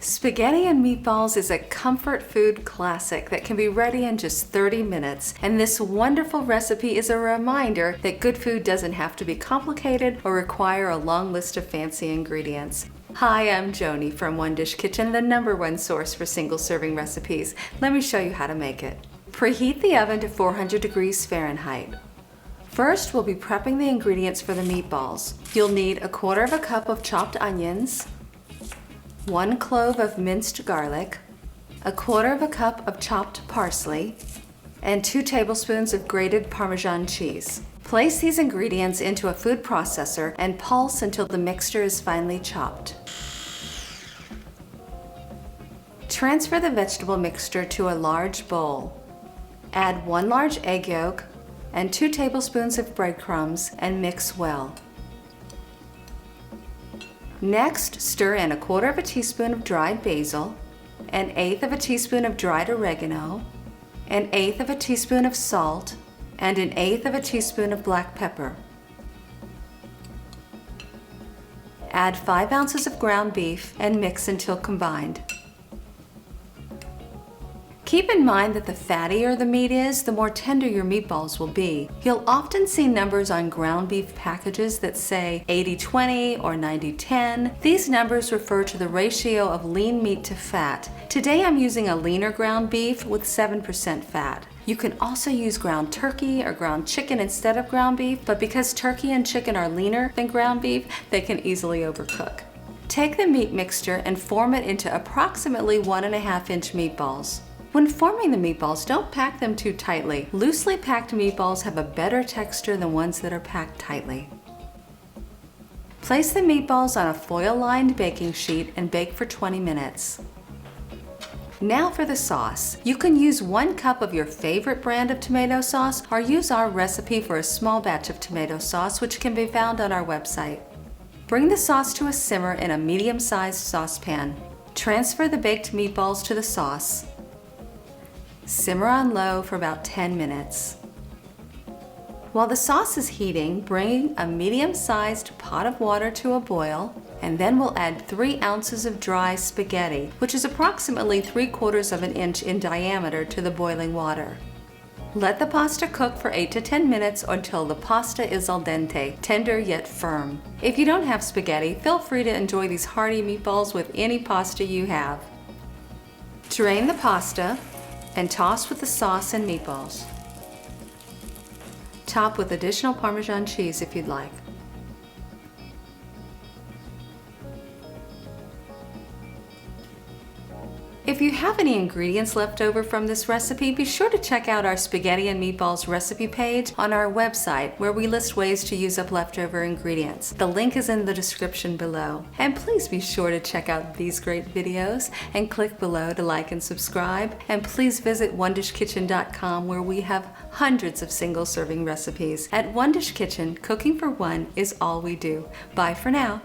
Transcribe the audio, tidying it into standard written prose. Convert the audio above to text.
Spaghetti and meatballs is a comfort food classic that can be ready in just 30 minutes, and this wonderful recipe is a reminder that good food doesn't have to be complicated or require a long list of fancy ingredients. Hi, I'm Joni from One Dish Kitchen, the #1 source for single serving recipes. Let me show you how to make it. Preheat the oven to 400 degrees Fahrenheit. First, we'll be prepping the ingredients for the meatballs. You'll need 1/4 cup of chopped onions, 1 clove of minced garlic, 1/4 cup of chopped parsley, and 2 tablespoons of grated Parmesan cheese. Place these ingredients into a food processor and pulse until the mixture is finely chopped. Transfer the vegetable mixture to a large bowl. Add 1 large egg yolk and 2 tablespoons of breadcrumbs and mix well. Next, stir in 1/4 teaspoon of dried basil, 1/8 teaspoon of dried oregano, 1/8 teaspoon of salt, and 1/8 teaspoon of black pepper. Add 5 ounces of ground beef and mix until combined. Keep in mind that the fattier the meat is, the more tender your meatballs will be. You'll often see numbers on ground beef packages that say 80-20 or 90-10. These numbers refer to the ratio of lean meat to fat. Today I'm using a leaner ground beef with 7% fat. You can also use ground turkey or ground chicken instead of ground beef, but because turkey and chicken are leaner than ground beef, they can easily overcook. Take the meat mixture and form it into approximately 1.5-inch meatballs. When forming the meatballs, don't pack them too tightly. Loosely packed meatballs have a better texture than ones that are packed tightly. Place the meatballs on a foil-lined baking sheet and bake for 20 minutes. Now for the sauce. You can use 1 cup of your favorite brand of tomato sauce or use our recipe for a small batch of tomato sauce, which can be found on our website. Bring the sauce to a simmer in a medium-sized saucepan. Transfer the baked meatballs to the sauce. Simmer on low for about 10 minutes. While the sauce is heating, bring a medium-sized pot of water to a boil, and then we'll add 3 ounces of dry spaghetti, which is approximately 3/4 of an inch in diameter, to the boiling water. Let the pasta cook for 8 to 10 minutes until the pasta is al dente, tender yet firm. If you don't have spaghetti, feel free to enjoy these hearty meatballs with any pasta you have. Drain the pasta and toss with the sauce and meatballs. Top with additional Parmesan cheese if you'd like. If you have any ingredients left over from this recipe, be sure to check out our spaghetti and meatballs recipe page on our website, where we list ways to use up leftover ingredients. The link is in the description below. And please be sure to check out these great videos and click below to like and subscribe. And please visit onedishkitchen.com, where we have hundreds of single serving recipes. At One Dish Kitchen, cooking for one is all we do. Bye for now.